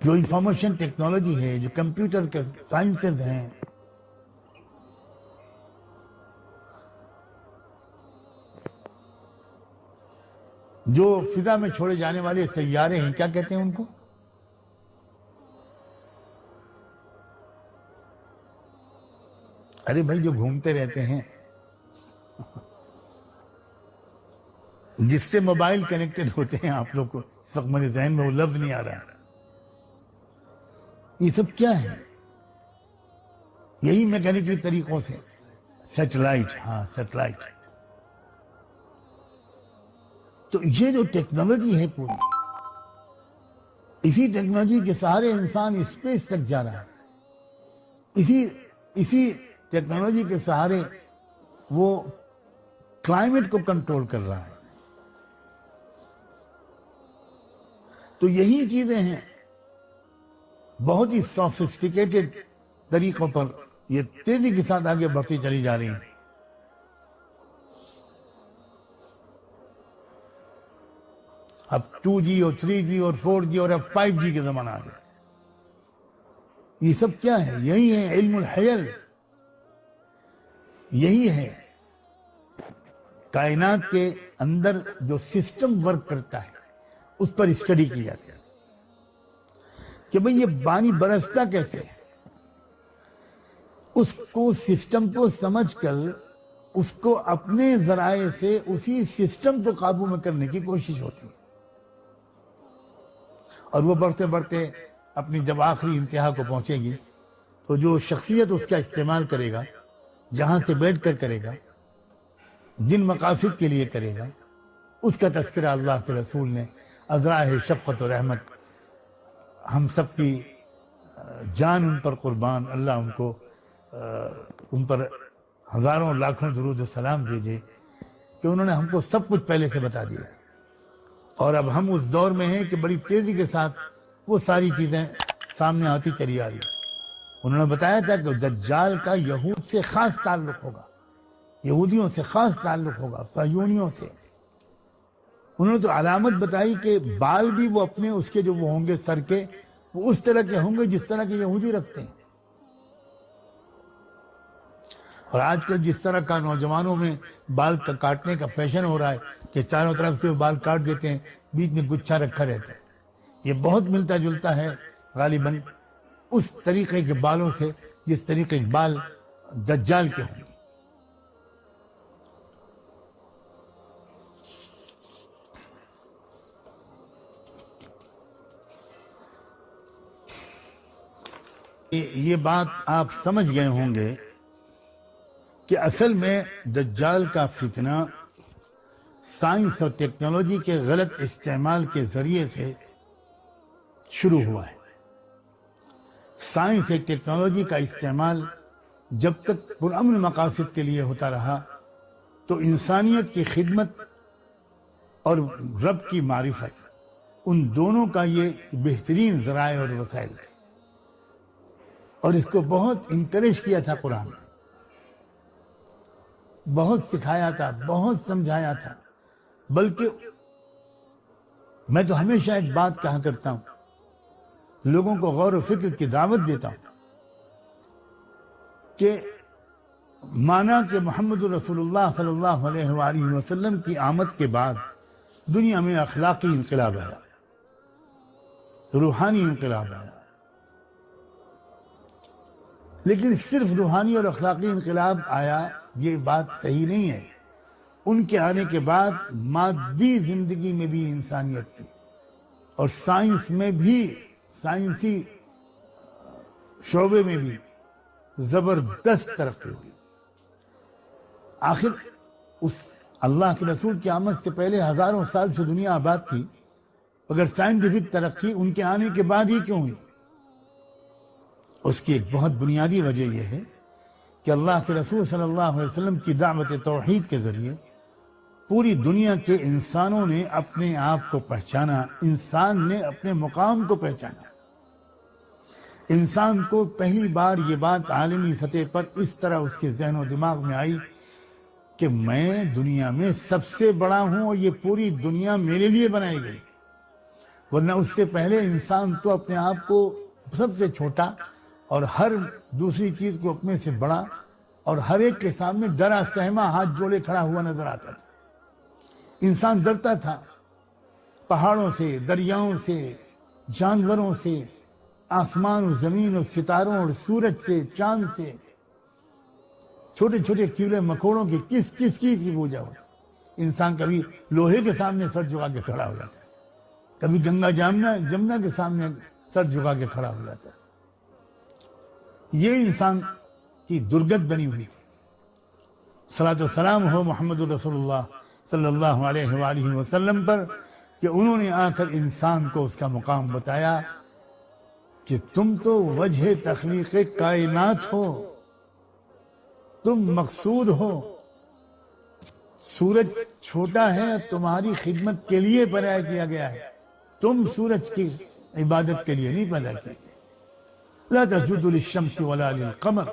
جو information technology ہے، جو کمپیوٹر کے سائنسز ہیں، جو فضا میں چھوڑے جانے والے سیارے ہیں، کیا کہتے ہیں ان کو؟ ارے بھائی جو گھومتے رہتے ہیں، جس سے موبائل کنیکٹڈ ہوتے ہیں، آپ لوگ کو اس وقت میرے ذہن میں وہ لفظ نہیں آ رہا، یہ سب کیا ہے؟ یہی میکینیکل طریقوں سے سیٹلائٹ، ہاں سیٹلائٹ. تو یہ جو ٹیکنالوجی ہے پوری، اسی ٹیکنالوجی کے سہارے انسان اسپیس تک جا رہا ہے، اسی ٹیکنالوجی کے سہارے وہ کلائمیٹ کو کنٹرول کر رہا ہے. تو یہی چیزیں ہیں، بہت ہی سوفسٹیکیٹڈ طریقوں پر یہ تیزی کے ساتھ آگے بڑھتی چلی جا رہی ہیں. اب 2G اور 3G اور 4G اور اب 5G کے زمانہ آ گیا. یہ سب کیا ہے؟ یہی ہے علم الحیل. یہی ہے کائنات کے اندر جو سسٹم ورک کرتا ہے، اس پر اسٹڈی کی جاتی ہے کہ بھئی یہ پانی برستا کیسے ہے. اس کو سسٹم کو سمجھ کر اس کو اپنے ذرائع سے اسی سسٹم کو قابو میں کرنے کی کوشش ہوتی ہے، اور وہ بڑھتے بڑھتے اپنی جب آخری انتہا کو پہنچے گی تو جو شخصیت اس کا استعمال کرے گا، جہاں سے بیٹھ کر کرے گا، جن مقاصد کے لیے کرے گا، اس کا تذکرہ اللہ کے رسول نے ازراء شفقت و رحمت، ہم سب کی جان ان پر قربان، اللہ ان پر ہزاروں لاکھوں درود و سلام بھیجے کہ انہوں نے ہم کو سب کچھ پہلے سے بتا دیا ہے. اور اب ہم اس دور میں ہیں کہ بڑی تیزی کے ساتھ وہ ساری چیزیں سامنے آتی چلی آ رہی. انہوں نے بتایا تھا کہ دجال کا یہود سے خاص تعلق ہوگا، یہودیوں سے خاص تعلق ہوگا، صہیونیوں سے. انہوں نے تو علامت بتائی کہ بال بھی وہ اپنے اس کے جو وہ ہوں گے سر کے، وہ اس طرح کے ہوں گے جس طرح کے یہودی رکھتے ہیں. اور آج کل جس طرح کا نوجوانوں میں بال کاٹنے کا فیشن ہو رہا ہے کہ چاروں طرف سے بال کاٹ دیتے ہیں، بیچ میں گچھا رکھا رہتا ہے، یہ بہت ملتا جلتا ہے غالباً اس طریقے کے بالوں سے جس طریقے کے بال دجال کے ہوں گے. یہ بات آپ سمجھ گئے ہوں گے کہ اصل میں دجال کا فتنہ سائنس اور ٹیکنالوجی کے غلط استعمال کے ذریعے سے شروع ہوا ہے. سائنس اور ٹیکنالوجی کا استعمال جب تک پرامن مقاصد کے لیے ہوتا رہا تو انسانیت کی خدمت اور رب کی معرفت، ان دونوں کا یہ بہترین ذرائع اور وسائل تھے. اور اس کو بہت انکریج کیا تھا قرآن نے، بہت سکھایا تھا، بہت سمجھایا تھا. بلکہ میں تو ہمیشہ ایک بات کہا کرتا ہوں، لوگوں کو غور و فکر کی دعوت دیتا ہوں کہ مانا کہ محمد رسول اللہ صلی اللہ علیہ وآلہ وسلم کی آمد کے بعد دنیا میں اخلاقی انقلاب آیا، روحانی انقلاب آیا. لیکن صرف روحانی اور اخلاقی انقلاب آیا یہ بات صحیح نہیں ہے. ان کے آنے کے بعد مادی زندگی میں بھی انسانیت کی اور سائنس میں بھی، سائنسی شعبے میں بھی زبردست ترقی ہوئی. آخر اس اللہ کے رسول کی آمد سے پہلے ہزاروں سال سے دنیا آباد تھی، اگر سائنٹیفک ترقی ان کے آنے کے بعد ہی کیوں ہوئی؟ اس کی ایک بہت بنیادی وجہ یہ ہے کہ اللہ کے رسول صلی اللہ علیہ وسلم کی دعوت توحید کے ذریعے پوری دنیا کے انسانوں نے اپنے آپ کو پہچانا، انسان نے اپنے مقام کو پہچانا. انسان کو پہلی بار یہ بات عالمی سطح پر اس طرح اس کے ذہن و دماغ میں آئی کہ میں دنیا میں سب سے بڑا ہوں اور یہ پوری دنیا میرے لیے بنائی گئی. ورنہ اس سے پہلے انسان تو اپنے آپ کو سب سے چھوٹا اور ہر دوسری چیز کو اپنے سے بڑا اور ہر ایک کے سامنے ڈرا سہما ہاتھ جوڑے کھڑا ہوا نظر آتا تھا. انسان ڈرتا تھا پہاڑوں سے، دریاؤں سے، جانوروں سے، آسمان و زمین اور ستاروں اور سورج سے، چاند سے، چھوٹے چھوٹے کیڑے مکوڑوں کی کس چیز کی پوجا ہوتی. انسان کبھی لوہے کے سامنے سر جھکا کے کھڑا ہو جاتا ہے، کبھی گنگا جمنا کے سامنے سر جھکا کے کھڑا ہو جاتا ہے. یہ انسان کی درگت بنی ہوئی تھی. صلاۃ و سلام ہو محمد رسول اللہ صلی اللہ علیہ وآلہ وسلم پر کہ انہوں نے آ کر انسان کو اس کا مقام بتایا کہ تم تو وجہ تخلیق کائنات ہو، تم مقصود ہو. سورج چھوٹا ہے، تمہاری خدمت کے لیے پیدا کیا گیا ہے، تم سورج کی عبادت کے لیے نہیں پیدا کیا گیا. لا تسجدوا للشمس ولا للقمر